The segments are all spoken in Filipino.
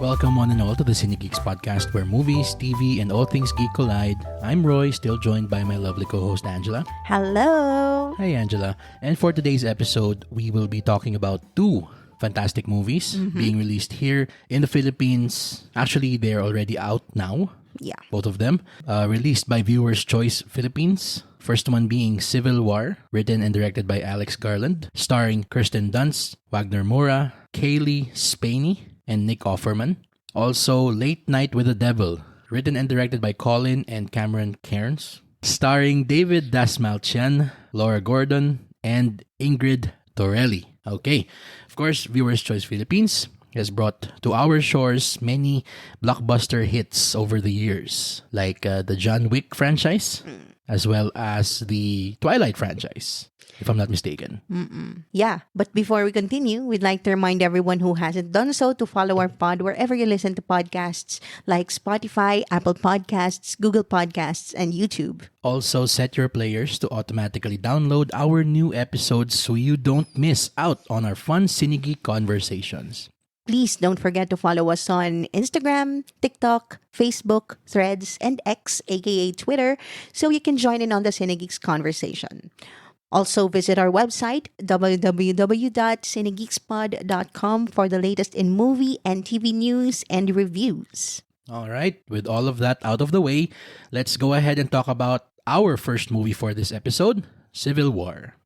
Welcome one and all to the Cinegeeks podcast where movies, TV, and all things geek collide. I'm Roy, still joined by my lovely co-host Angela. Hello! Hi Angela. And for today's episode, we will be talking about two fantastic movies being released here in the Philippines. Actually, they're already out now. Yeah. Both of them. Released by Viewers' Choice Philippines. First one being Civil War, written and directed by Alex Garland, starring Kirsten Dunst, Wagner Moura, Kaylee Spaney, and Nick Offerman. Also, Late Night with the Devil, written and directed by Colin and Cameron Cairns, starring David Dasmalchian, Laura Gordon, and Ingrid Torelli. Okay, of course, Viewers' Choice Philippines has brought to our shores many blockbuster hits over the years, like the John Wick franchise, as well as the Twilight franchise, if I'm not mistaken. Yeah, but before we continue, we'd like to remind everyone who hasn't done so to follow our pod wherever you listen to podcasts like Spotify, Apple Podcasts, Google Podcasts, and YouTube. Also, set your players to automatically download our new episodes so you don't miss out on our fun Cinegeek conversations. Please don't forget to follow us on Instagram, TikTok, Facebook, Threads, and X, aka Twitter, so you can join in on the Cinegeeks conversation. Also, visit our website, www.cinegeekspod.com, for the latest in movie and TV news and reviews. All right, with all of that out of the way, let's go ahead and talk about our first movie for this episode, Civil War.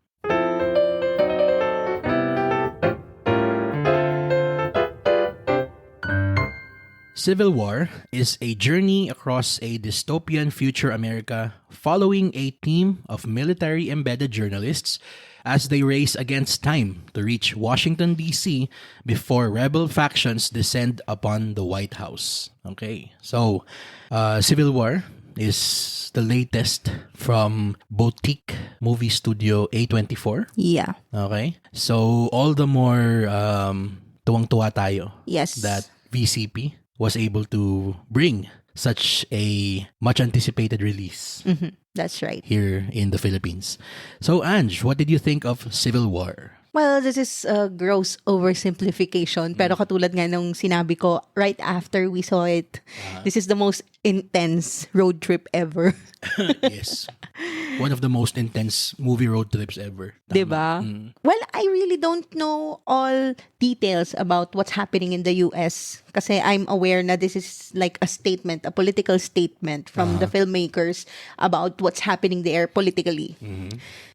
Civil War is a journey across a dystopian future America following a team of military-embedded journalists as they race against time to reach Washington, D.C. before rebel factions descend upon the White House. Okay, so Civil War is the latest from boutique movie studio A24. Yeah. Okay, so all the more tuwang-tuwa tayo Yes. that VCP was able to bring such a much anticipated release That's right. here in the Philippines. So Ange, what did you think of Civil War? Well, this is a gross oversimplification. Pero katulad nga nung sinabi ko right after we saw it, this is the most intense road trip ever. Yes. One of the most intense movie road trips ever. Tama. Diba? Well, I really don't know all details about what's happening in the US kasi I'm aware na this is like a statement, a political statement from the filmmakers about what's happening there politically.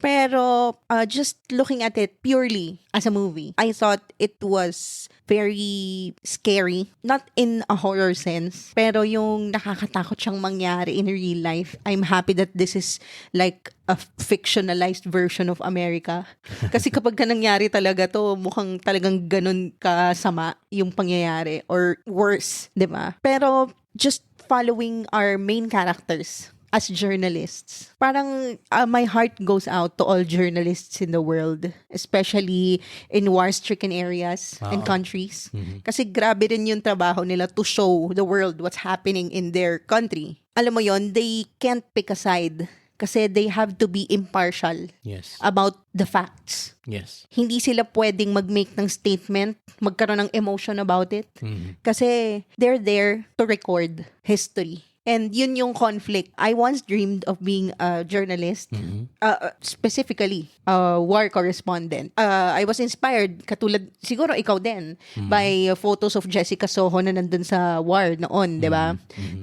Pero just looking at it purely as a movie, I thought it was very scary. Not in a horror sense, pero yung nakakatakot siyang mangyari in real life. I'm happy that this is like a fictionalized version of America. Kasi kapag ka nangyari talaga to, mukhang talagang ganun kasama yung pangyayari or worse, di ba? Pero just following our main characters as journalists, parang my heart goes out to all journalists in the world, especially in war-stricken areas and countries. Kasi grabe rin yung trabaho nila to show the world what's happening in their country. Alam mo yon, they can't pick a side kasi they have to be impartial Yes. about the facts. Yes. Hindi sila pwedeng mag-make ng statement, magkaroon ng emotion about it. Kasi they're there to record history. And yun yung conflict. I once dreamed of being a journalist, specifically a war correspondent. I was inspired, katulad, siguro ikaw din, by photos of Jessica Soho na nandun sa war noon, di ba?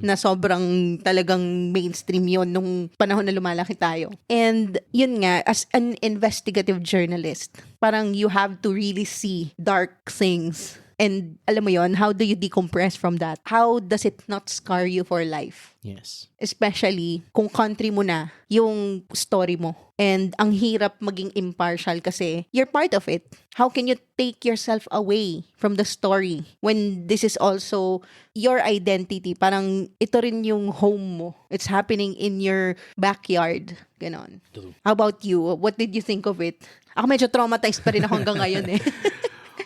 Na sobrang talagang mainstream yun nung panahon na lumalaki tayo. And yun nga, as an investigative journalist, parang you have to really see dark things. And alam mo yon, how do you decompress from that? How does it not scar you for life? Yes. Especially kung country mo na yung story mo. And ang hirap maging impartial kasi you're part of it. How can you take yourself away from the story when this is also your identity? Parang ito rin yung home mo. It's happening in your backyard. Ganon. True. How about you? What did you think of it? Ako medyo traumatized pa rin ako hanggang ngayon eh.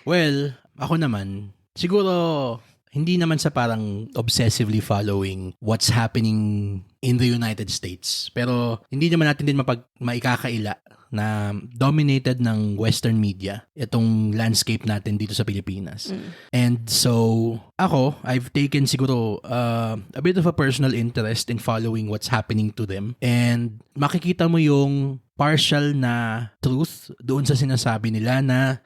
Well, ako naman, siguro hindi naman sa parang obsessively following what's happening in the United States. Pero hindi naman natin din maikakaila na dominated ng Western media itong landscape natin dito sa Pilipinas. And so, I've taken siguro a bit of a personal interest in following what's happening to them. And makikita mo yung partial na truth doon sa sinasabi nila na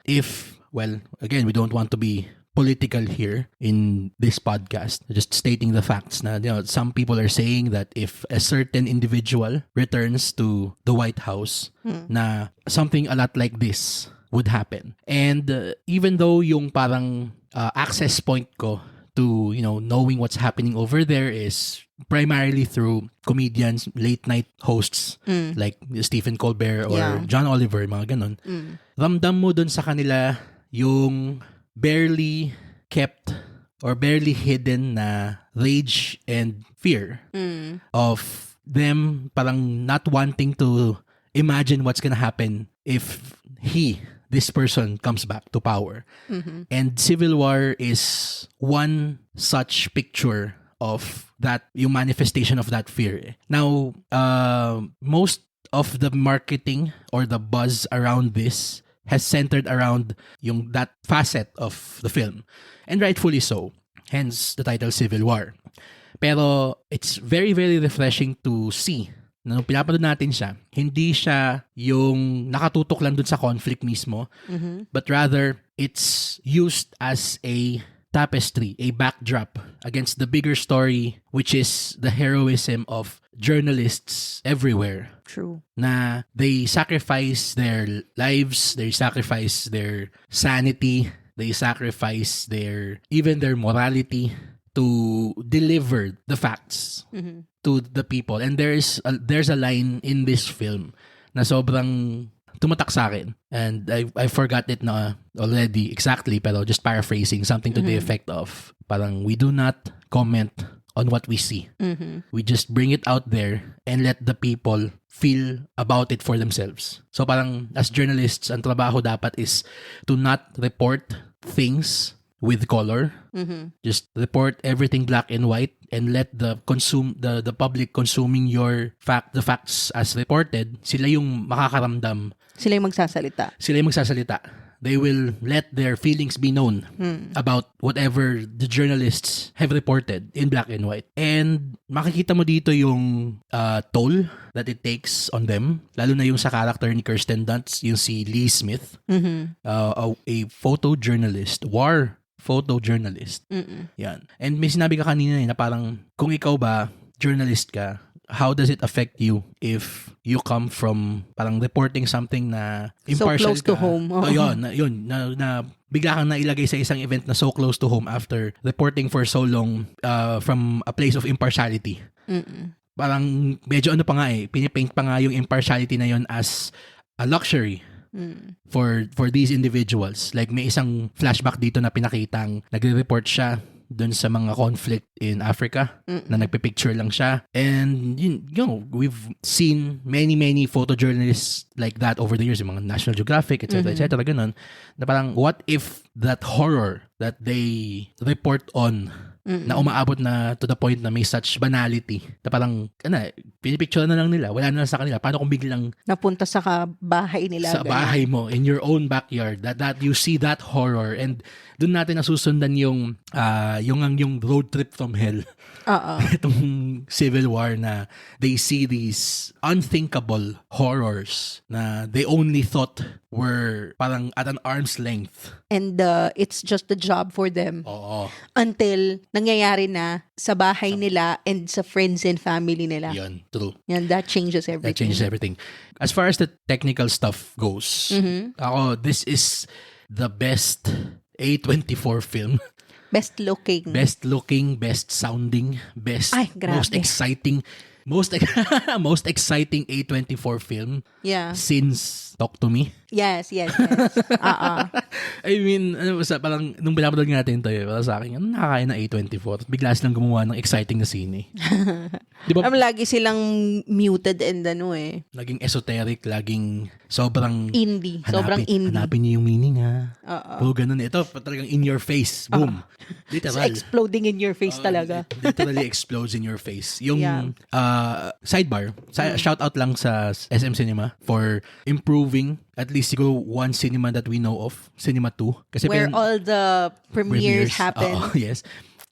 again, we don't want to be political here in this podcast, just stating the facts na, some people are saying that if a certain individual returns to the White House, na something a lot like this would happen. And even though yung parang access point ko to, knowing what's happening over there is primarily through comedians, late night hosts like Stephen Colbert or John Oliver, mga ganon. Ramdam mo dun sa kanila yung barely kept or barely hidden na rage and fear of them parang not wanting to imagine what's gonna happen if this person comes back to power. And Civil War is one such picture of that, yung manifestation of that fear. Now, most of the marketing or the buzz around this has centered around that facet of the film. And rightfully so. Hence the title Civil War. Pero it's very, very refreshing to see na nung pinapanood natin siya, hindi siya yung nakatutok lang dun sa conflict mismo, but rather it's used as a tapestry, a backdrop against the bigger story, which is the heroism of journalists everywhere. True. Na they sacrifice their lives, they sacrifice their sanity, they sacrifice even their morality to deliver the facts to the people. And there's a line in this film na sobrang tumatak sa akin. And I forgot it na already exactly, pero just paraphrasing, something to the effect of parang we do not comment on what we see. We just bring it out there and let the people feel about it for themselves. So parang as journalists, ang trabaho dapat is to not report things with color. Just report everything black and white and let the public consuming the facts as reported, sila yung makakaramdam. Sila yung magsasalita. They will let their feelings be known about whatever the journalists have reported in black and white. And makikita mo dito yung toll that it takes on them, lalo na yung sa character ni Kirsten Dunst, yung si Lee Smith, a photojournalist, war photojournalist. Yan. And may sinabi ka kanina na parang kung ikaw ba, journalist ka, how does it affect you if you come from parang reporting something na impartial so close to home. Yun, na bigla kang nailagay sa isang event na so close to home after reporting for so long from a place of impartiality. Parang medyo pinipaint pa nga yung impartiality na yun as a luxury for these individuals. Like may isang flashback dito na pinakitang nagre-report siya dun sa mga conflict in Africa na nagpipicture lang siya. And we've seen many photojournalists like that over the years, yung mga National Geographic, etc., ganun, na parang what if that horror that they report on na umaabot na to the point na may such banality na parang pinipicture na lang nila, wala na lang sa kanila. Paano kung biglang napunta sa bahay nila, sa bahay mo, in your own backyard, that you see that horror, and doon natin nasusundan yung road trip from hell. Itong Civil War na they see these unthinkable horrors na they only thought were parang at an arm's length. And it's just a job for them. Oo. Until nangyayari na sa bahay nila and sa friends and family nila. Yan, true. Yan, that changes everything. As far as the technical stuff goes, this is the best A24 film. Best looking, best sounding, most exciting A24 film since Talk to Me. Yes. I mean, parang nung pinapanood nga natin ito, para sa akin, nakakain ng A24. Bigla silang gumawa ng exciting na scene. Di ba? Lagi silang muted and Laging esoteric, laging sobrang indie. Sobrang indie. Hanapin niyo yung meaning, ha? Puro ganun. Ito, talagang in your face. Boom. Literal. It's exploding in your face talaga. Literally explodes in your face. Yung sidebar, shout out lang sa SM Cinema for improving at least siguro one cinema that we know of, Cinema 2. Kasi where all the premieres happen. Yes.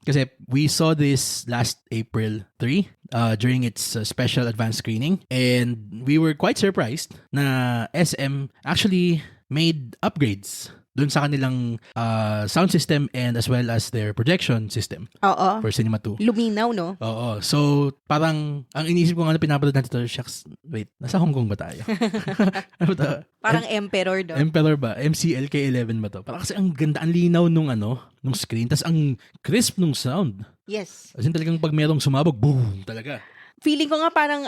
Kasi we saw this last April 3 during its special advance screening, and we were quite surprised na SM actually made upgrades dun sa kanilang sound system and as well as their projection system for Cinema 2. Luminaw, no? Oo. So, parang, ang inisip ko nga na pinapanood natin ito, shucks, wait, nasa Hong Kong ba tayo? Ano ba ito? Parang Emperor, do? Emperor ba? MCLK11 ba to? Parang kasi ang ganda, ang linaw nung screen, tas ang crisp nung sound. Yes. As in talagang pag merong sumabog, boom, talaga. Feeling ko nga parang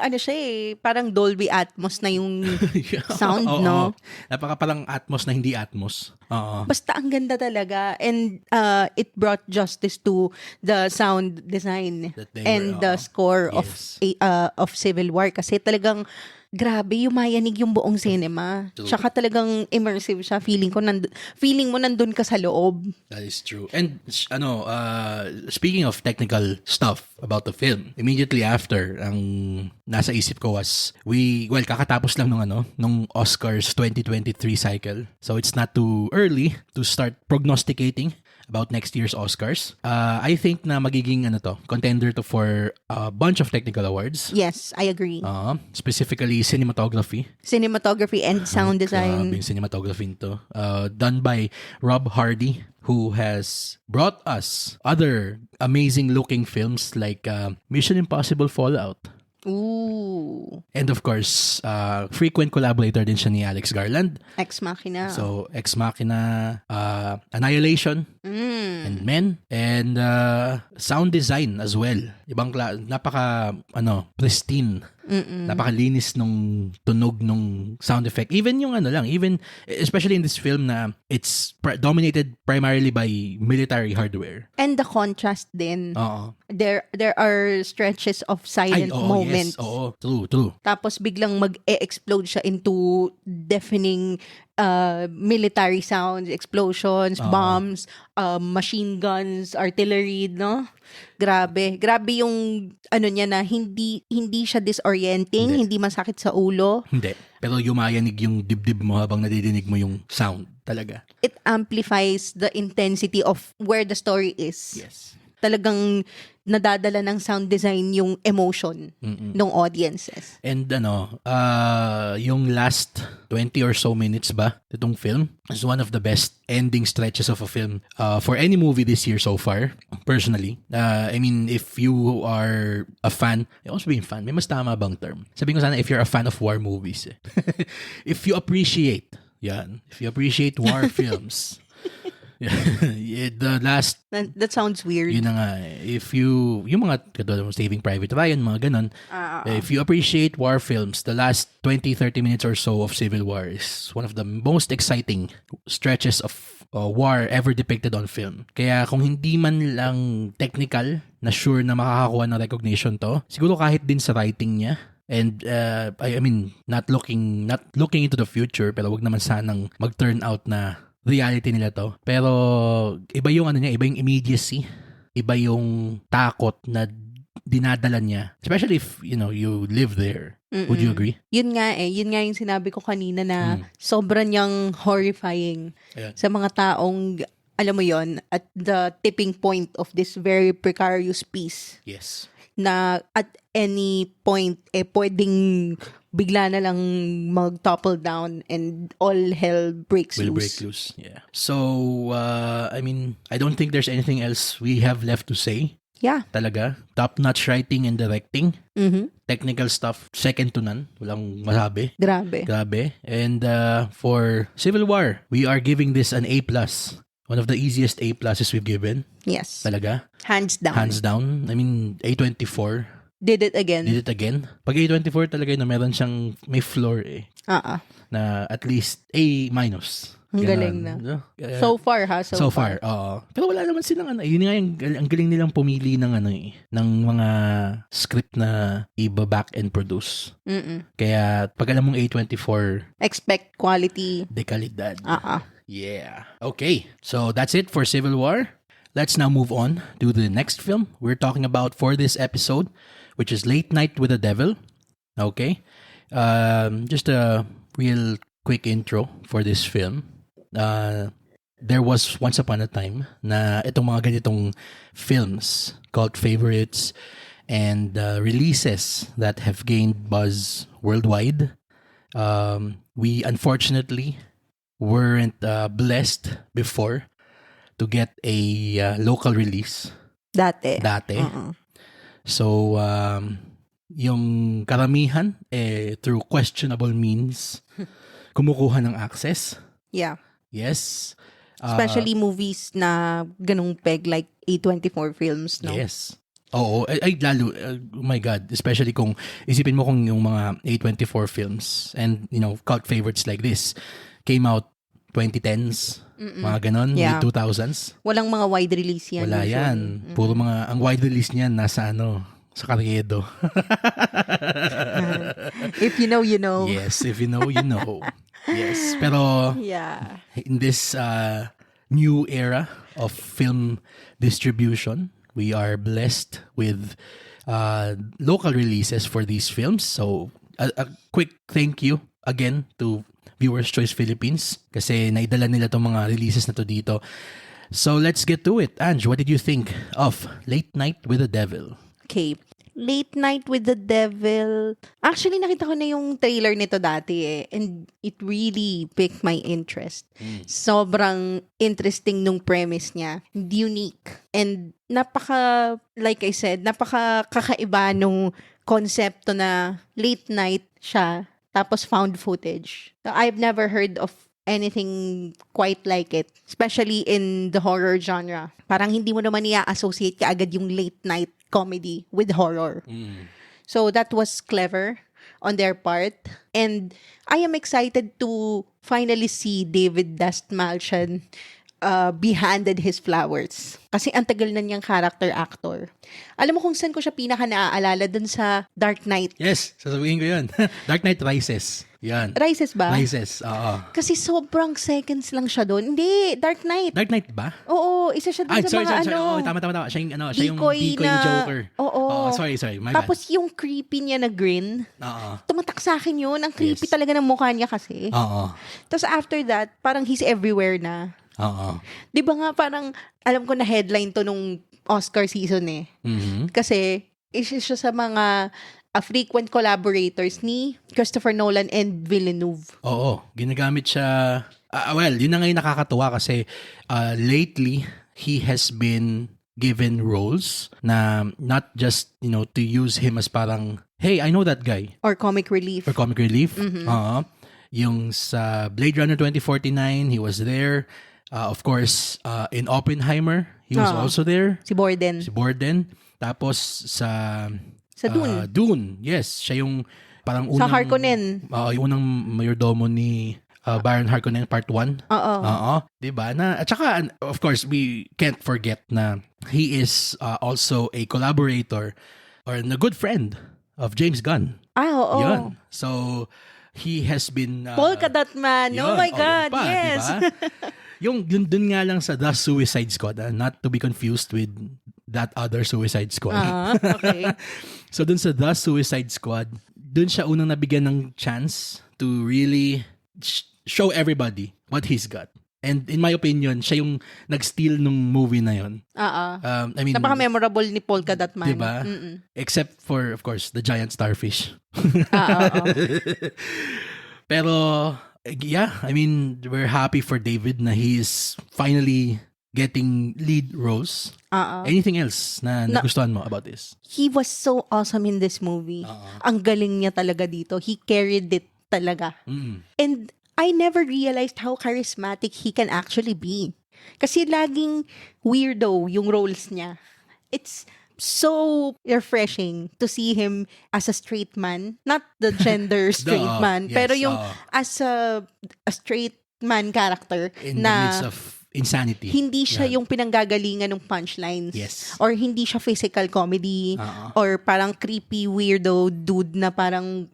parang Dolby Atmos na yung sound, no? Napaka parang Atmos na hindi Atmos. Basta ang ganda talaga, and it brought justice to the sound design and the score of Civil War, kasi talagang grabe, yumayanig yung buong cinema. Tsaka talagang immersive siya. Feeling mo nandun ka sa loob. That is true. And speaking of technical stuff about the film, immediately after, ang nasa isip ko was, kakatapos lang nung Oscars 2023 cycle. So it's not too early to start prognosticating about next year's Oscars. I think na magiging contender to for a bunch of technical awards. Yes, I agree. Specifically cinematography And sound design. Grabe yung cinematography nito. Done by Rob Hardy, who has brought us other amazing looking films like Mission Impossible Fallout. Ooh. And of course, frequent collaborator din siya ni Alex Garland. Ex Machina. So, Ex Machina, Annihilation, and Men, and sound design as well. Napaka pristine. Napakalinis nung tunog nung sound effect. Even yung especially in this film na it's dominated primarily by military hardware. And the contrast din. Oo. There are stretches of silent moments. Yes. Oo. True. Tapos biglang mag-explode siya into deafening military sounds, explosions, bombs, machine guns, artillery, no? Grabe yung niya na hindi siya disorienting, hindi masakit sa ulo. Hindi. Pero yumayanig yung dibdib mo habang nadidinig mo yung sound talaga. It amplifies the intensity of where the story is. Yes. Talagang nadadala ng sound design yung emotion ng audiences. And yung last 20 or so minutes ba itong film is one of the best ending stretches of a film for any movie this year so far, personally. I mean, if you are a fan, also being fan, may mas tama bang term? Sabihin ko sana, if you're a fan of war movies, if you appreciate war films, the last, that sounds weird. Yun na nga, if yung mga katulad mo Saving Private Ryan, mga ganun, if you appreciate war films, the last 20-30 minutes or so of Civil War is one of the most exciting stretches of war ever depicted on film. Kaya kung hindi man lang technical na sure na makakakuha ng recognition to, siguro kahit din sa writing niya. And I mean, not looking into the future, pero wag naman sanang mag-turn out na reality nila to. Pero iba yung iba yung immediacy, iba yung takot na dinadala niya. Especially if, you live there. Would you agree? Yun nga yung sinabi ko kanina na sobrang niyang horrifying sa mga taong, alam mo yon, at the tipping point of this very precarious peace. Yes. Na at any point, pwedeng bigla na lang mag-topple down and all hell breaks Will loose. break loose. Yeah. So, I mean, I don't think there's anything else we have left to say. Yeah. Talaga. Top-notch writing and directing. Technical stuff, second to none. Walang masabi. Grabe. And for Civil War, we are giving this an A+. One of the easiest A+s we've given. Yes. Talaga. Hands down. I mean, A24. Did it again. Did it again. Pag A24 talaga na meron siyang may floor na at least A-. Ang galing na. So far ha, so far. Pero wala naman silang yun nga ang galing nilang pumili ng ng mga script na iba-back and produce. Kaya pag alam mong A24, expect quality. De calidad. Yeah. Okay. So that's it for Civil War. Let's now move on to the next film we're talking about for this episode, which is Late Night with the Devil. Okay. Just a real quick intro for this film. There was once upon a time na itong mga ganitong films, cult favorites, and releases that have gained buzz worldwide. We unfortunately weren't blessed before to get a local release. Dati. So, yung karamihan, through questionable means, kumukuha ng access. Yeah. Yes. Especially movies na ganung peg like A24 films, no? Yes. Oo. Ay lalo, oh my God. Especially kung, isipin mo kung yung mga A24 films and, cult favorites like this came out 2010s, mga ganon, yeah. mid-2000s. Walang mga wide release yan. Wala usually. yan. Puro ang wide release niyan nasa sa Carriedo. If you know, you know. Yes, if you know, you know. Yes. Pero, yeah. In this new era of film distribution, we are blessed with local releases for these films. So, a quick thank you again to Viewers Choice Philippines kasi naidala nila itong mga releases na to dito. So, let's get to it. Ange, what did you think of Late Night with the Devil? Okay. Late Night with the Devil. Actually, nakita ko na yung trailer nito dati and it really piqued my interest. Sobrang interesting nung premise niya. Unique. And like I said, kakaiba nung konsepto na late night siya tapos found footage. I've never heard of anything quite like it, especially in the horror genre. Parang hindi mo naman i-associate kaagad yung late night comedy with horror. So that was clever on their part. And I am excited to finally see David Dastmalchian be handed his flowers. Kasi ang tagal na niyang character actor. Alam mo kung saan ko siya pinaka naaalala dun sa Dark Knight. Yes, sasabihin ko yun. Dark Knight Rises. Yan. Rises ba? Rises, oo. Kasi sobrang seconds lang siya doon. Hindi, Dark Knight. Dark Knight ba? Oo, isa siya doon sa sorry. mga Oh, tama. Siya yung decoy na, Joker. Oo. Sorry. My bad. Tapos yung creepy niya na grin. Tumatak sa akin yun. Ang creepy talaga ng mukha niya kasi. Oo. Tapos after that, parang he's everywhere na. Oo. Di ba nga parang, alam ko na headline to nung Oscar season eh. Kasi, isa siya sa mga frequent collaborators ni Christopher Nolan and Villeneuve. Oo. Ginagamit siya. Yun na ngayon nakakatuwa kasi lately, he has been given roles na not just, to use him as parang, hey, I know that guy. Or comic relief. Yung sa Blade Runner 2049, he was there. Of course, in Oppenheimer, he was also there. Si Borden. Tapos sa Dune. Dune, yes. Siya yung parang unang... Sa Harkonnen. Yung unang mayordomo ni Baron Harkonnen Part 1. Oo. Diba? At saka, of course, we can't forget na he is also a collaborator or a good friend of James Gunn. Oo. Yun. So, he has been... Polka Dot Man. Oh my God, yes. Diba? yung dun nga lang sa The Suicide Squad, not to be confused with that other Suicide Squad. Okay. So dun sa The Suicide Squad, dun siya unang nabigyan ng chance to really show everybody what he's got. And in my opinion, siya yung nag-steal nung movie na yun. I mean, napaka-memorable ni Polka Dot Man. Diba? Except for, of course, the giant starfish. Pero, yeah, I mean, we're happy for David na he is finally getting lead roles. Anything else na nagustuhan mo about this? He was so awesome in this movie. Ang galing niya talaga dito. He carried it talaga. And I never realized how charismatic he can actually be. Kasi laging weirdo yung roles niya. It's so refreshing to see him as a straight man. Not the gender straight man, yes, pero yung as a straight man character In the na midst of insanity. hindi siya yung pinanggagalingan ng punchlines. Yes. Or hindi siya physical comedy. Or parang creepy, weirdo dude na parang,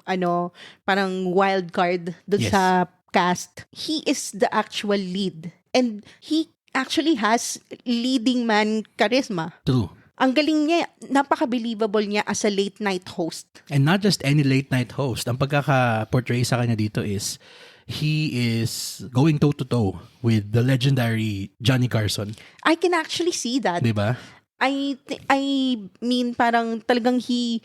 parang wild card dun Yes. sa cast. He is the actual lead. And he actually has leading man charisma. True. Ang galing niya, napaka-believable niya as a late night host. And not just any late night host. Ang pagkaka-portray sa kanya dito is he is going toe-to-toe with the legendary Johnny Carson. I can actually see that. Diba? I mean, parang talagang he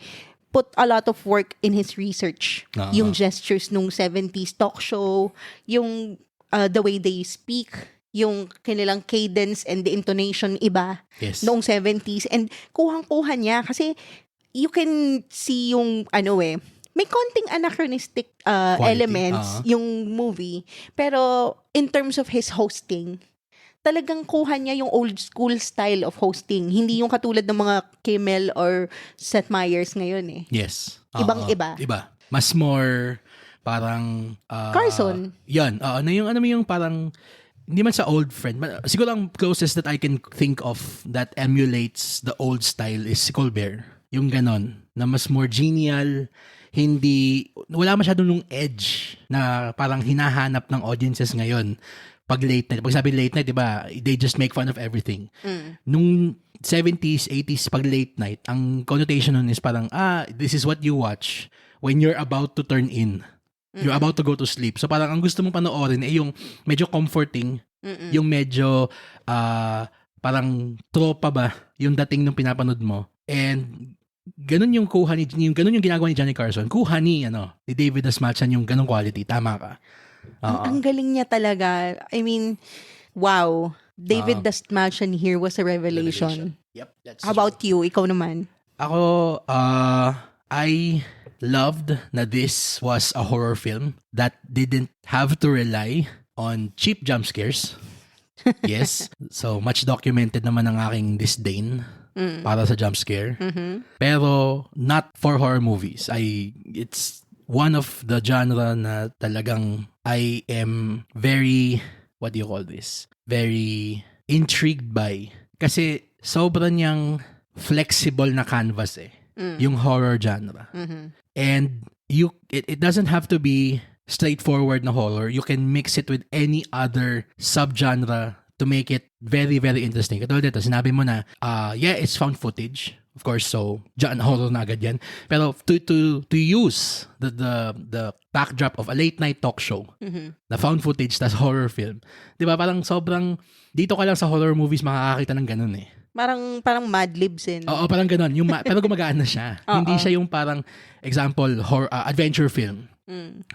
put a lot of work in his research. Yung gestures nung 70s talk show, yung the way they speak, yung kanilang cadence and the intonation iba Yes. noong 70s. And kuhang-kuha niya kasi you can see yung may konting anachronistic elements yung movie. Pero in terms of his hosting, talagang kuha niya yung old school style of hosting. Hindi yung katulad ng mga Kimmel or Seth Meyers ngayon eh. Yes. Ibang-iba. Iba. Mas more parang Carson. Yan. Yung parang hindi man sa old friend. Siguro ang closest that I can think of that emulates the old style is si Colbert. Yung ganon. Na mas more genial. Wala masyadong nung edge na parang hinahanap ng audiences ngayon. Pag late night, pag sabi late night, diba, they just make fun of everything. Nung 70s, 80s, pag late night, ang connotation nun is parang, this is what you watch when you're about to turn in. You're about to go to sleep. So parang ang gusto mong panoorin ay yung medyo comforting, yung medyo parang tropa ba yung dating nung pinapanood mo. And ganun yung ganun yung ginagawa ni Johnny Carson. Kuha ni David Dasmalchian yung ganung quality. Tama ka. Ang galing niya talaga. I mean, wow. David Dasmalchian here was a revelation. Yep. That's How about you? Ikaw naman. Ako, I loved na this was a horror film that didn't have to rely on cheap jump scares. Yes. So, much documented naman ang aking disdain para sa jump scare. Pero, not for horror movies. It's one of the genre na talagang I am very, what do you call this? Very intrigued by. Kasi sobrang niyang flexible na canvas yung horror genre. And it doesn't have to be straightforward na horror. You can mix it with any other subgenre to make it very, very interesting. Katulad dito, sinabi mo na, it's found footage. Of course, so, dyan, horror na agad yan. Pero to use the backdrop of a late night talk show, na found footage, tas horror film, di ba, parang sobrang, dito ka lang sa horror movies makakakita ng ganun eh. Parang Mad Libs eh. Oo, parang ganun. Pero gumagaan na siya. Hindi siya yung parang, example, adventure film.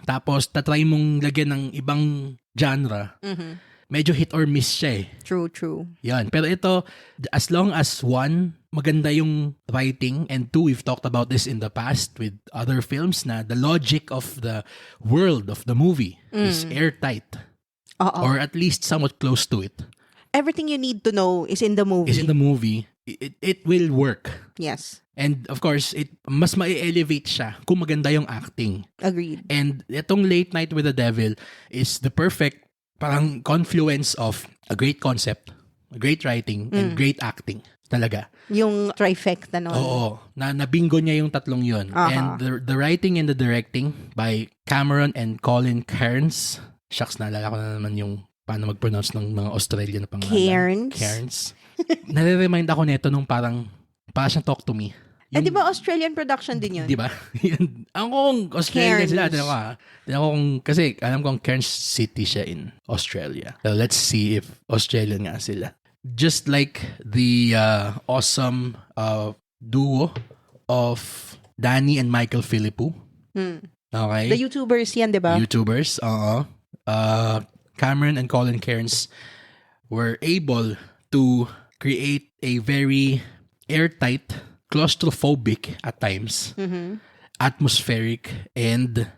Tapos, tatry mong lagyan ng ibang genre. Medyo hit or miss siya eh. True. Yan. Pero ito, as long as one, maganda yung writing, and two, we've talked about this in the past with other films na the logic of the world of the movie is airtight. Or at least somewhat close to it. Everything you need to know is in the movie. It will work. Yes. And of course, mas ma-elevate siya kung maganda yung acting. Agreed. And itong Late Night with the Devil is the perfect parang confluence of a great concept, a great writing, and great acting. Talaga. Yung trifecta nun. Oo. Nabingo niya yung tatlong yun. And the writing and the directing by Cameron and Colin Cairns. Shucks, naalala ko na naman yung paano mag-pronounce ng mga Australian na pangalan. Cairns. Nare-remind ako nito nung parang siyang Talk to Me. Di ba Australian production din yun? Di ba? Ang kung Australian sila. Kasi alam kong Cairns City siya in Australia. So let's see if Australian nga sila. Just like the awesome duo of Danny and Michael Philippou. Okay? The YouTubers yan, di ba? YouTubers, Cameron and Colin Cairns were able to create a very airtight, claustrophobic at times, atmospheric, and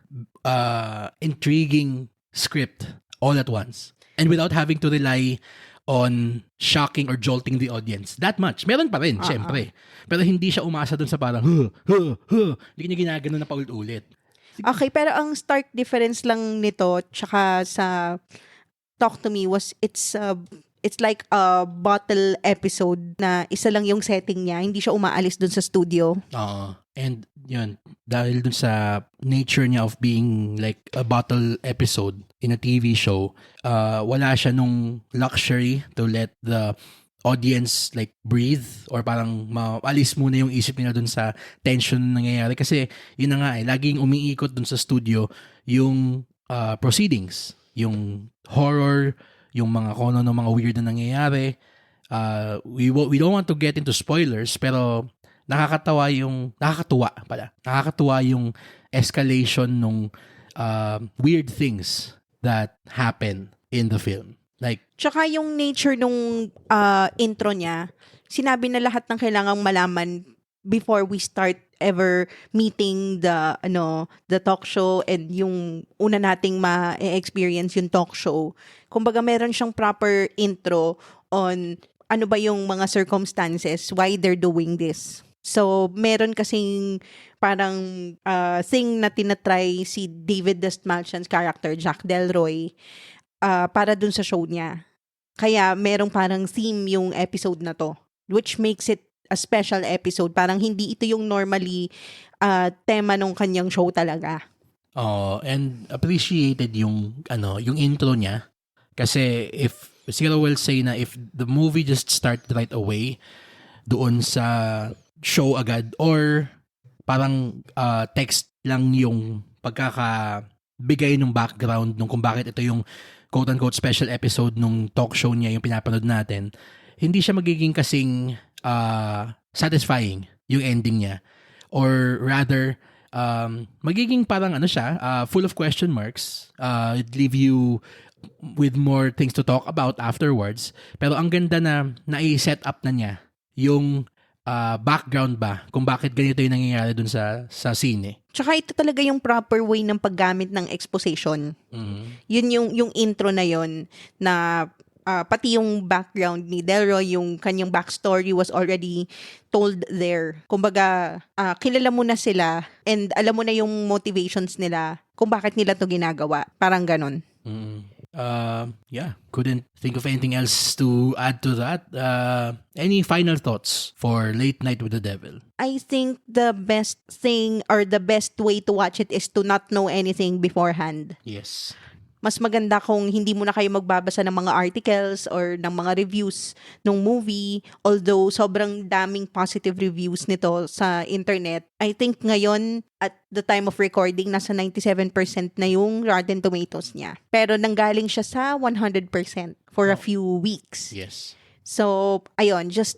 intriguing script all at once. And without having to rely on shocking or jolting the audience that much. Meron pa rin, syempre. Pero hindi siya umasa dun sa parang, hindi niya ginagano na paulit-ulit. Okay, pero ang stark difference lang nito tsaka sa Talk to Me was it's like a bottle episode na isa lang yung setting niya. Hindi siya umaalis dun sa studio. And yun, dahil dun sa nature niya of being like a bottle episode in a TV show, wala siya nung luxury to let the audience like breathe or parang maalis muna yung isip nila dun sa tension na nangyayari. Kasi yun na nga laging umiikot dun sa studio yung proceedings, yung horror, yung mga kono ng mga weird na nangyayari. We don't want to get into spoilers, pero nakakatuwa yung escalation nung weird things that happen in the film. Like, tsaka yung nature nung intro niya, sinabi na lahat ng kailangang malaman before we start ever meeting the talk show and yung una nating ma-experience yung talk show. Kumbaga meron siyang proper intro on ano ba yung mga circumstances, why they're doing this. So, meron kasing parang thing na tinatry si David Dastmalchian's character, Jack Delroy, para dun sa show niya. Kaya merong parang theme yung episode na to, which makes it a special episode. Parang hindi ito yung normally tema ng kanyang show talaga. And appreciated yung intro niya. Kasi if Zero will say na if the movie just started right away doon sa show agad or parang text lang yung pagkakabigay ng background nung kung bakit ito yung quote-unquote special episode nung talk show niya yung pinapanood natin, hindi siya magiging kasing satisfying yung ending niya. Or rather, magiging parang full of question marks. It leave you with more things to talk about afterwards. Pero ang ganda na nai-set up na niya yung background ba kung bakit ganito yung nangyayari dun sa scene. Tsaka ito talaga yung proper way ng paggamit ng exposition. Mm-hmm. Yun yung intro na yun na pati yung background ni Delroy, yung kanyang backstory was already told there. Kumbaga, kilala mo na sila and alam mo na yung motivations nila kung bakit nila to ginagawa. Parang ganon. Mm-hmm. Couldn't think of anything else to add to that. Any final thoughts for Late Night with the Devil? I think the best thing or the best way to watch it is to not know anything beforehand. Yes. Mas maganda kung hindi mo na kayo magbabasa ng mga articles or ng mga reviews ng movie. Although sobrang daming positive reviews nito sa internet. I think ngayon, at the time of recording, nasa 97% na yung Rotten Tomatoes niya. Pero nanggaling siya sa 100% for a few weeks. Yes. So, ayun, just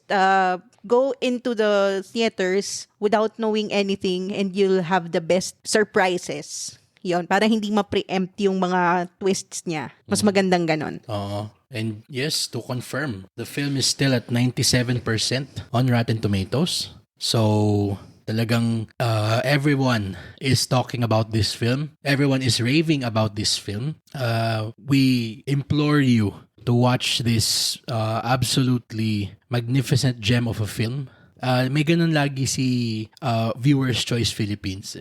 go into the theaters without knowing anything and you'll have the best surprises. Yon, para hindi ma-preempt yung mga twists niya. Mas magandang ganon. And yes, to confirm, the film is still at 97% on Rotten Tomatoes. So, talagang everyone is talking about this film. Everyone is raving about this film. We implore you to watch this absolutely magnificent gem of a film. May ganun lagi si Viewers Choice Philippines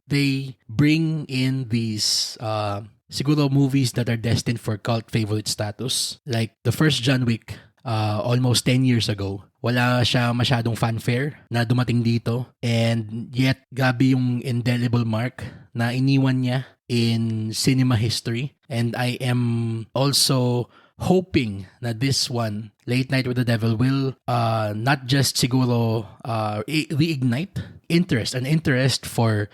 they bring in these siguro movies that are destined for cult favorite status. Like the first John Wick, almost 10 years ago. Wala siya masyadong fanfare na dumating dito. And yet, grabe yung indelible mark na iniwan niya in cinema history. And I am also hoping na this one, Late Night with the Devil, will not just siguro reignite interest for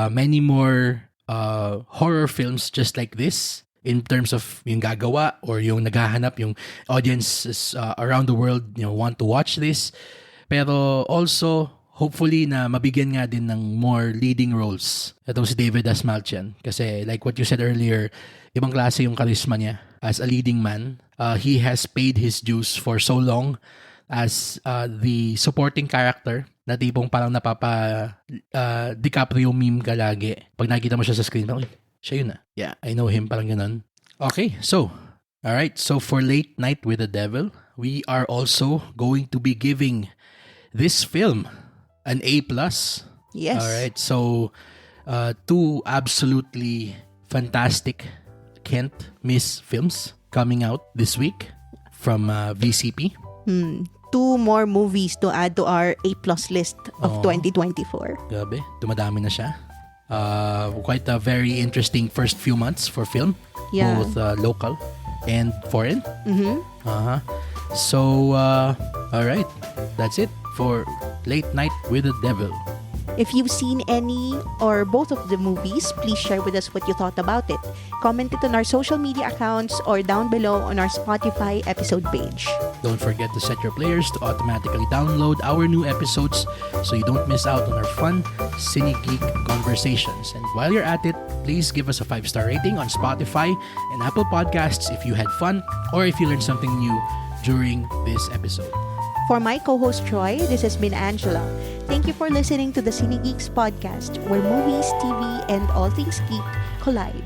many more horror films just like this in terms of yung gagawa or yung naghahanap, yung audiences around the world want to watch this. Pero also, hopefully na mabigyan nga din ng more leading roles itong si David Dastmalchian. Kasi like what you said earlier, ibang klase yung charisma niya as a leading man. He has paid his dues for so long as the supporting character na tipong parang DiCaprio meme ka lagi. Pag nakita mo siya sa screen, siya yun na. Yeah, I know him, parang ganun. Okay, so, All right, so for Late Night with the Devil, we are also going to be giving this film an A+. Yes. All right, so two absolutely fantastic can't miss films coming out this week from VCP. Two more movies to add to our A+ list of 2024. Grabe, dumadami na siya. Quite a very interesting first few months for film, Yeah. both local and foreign. So, all right, that's it for Late Night with the Devil. If you've seen any or both of the movies, please share with us what you thought about it. Comment it on our social media accounts or down below on our Spotify episode page. Don't forget to set your players to automatically download our new episodes so you don't miss out on our fun Cine Geek conversations. And while you're at it, please give us a 5-star rating on Spotify and Apple Podcasts if you had fun or if you learned something new during this episode. For my co-host Troy, this has been Angela. Thank you for listening to the Cine Geeks podcast, where movies, TV, and all things geek collide.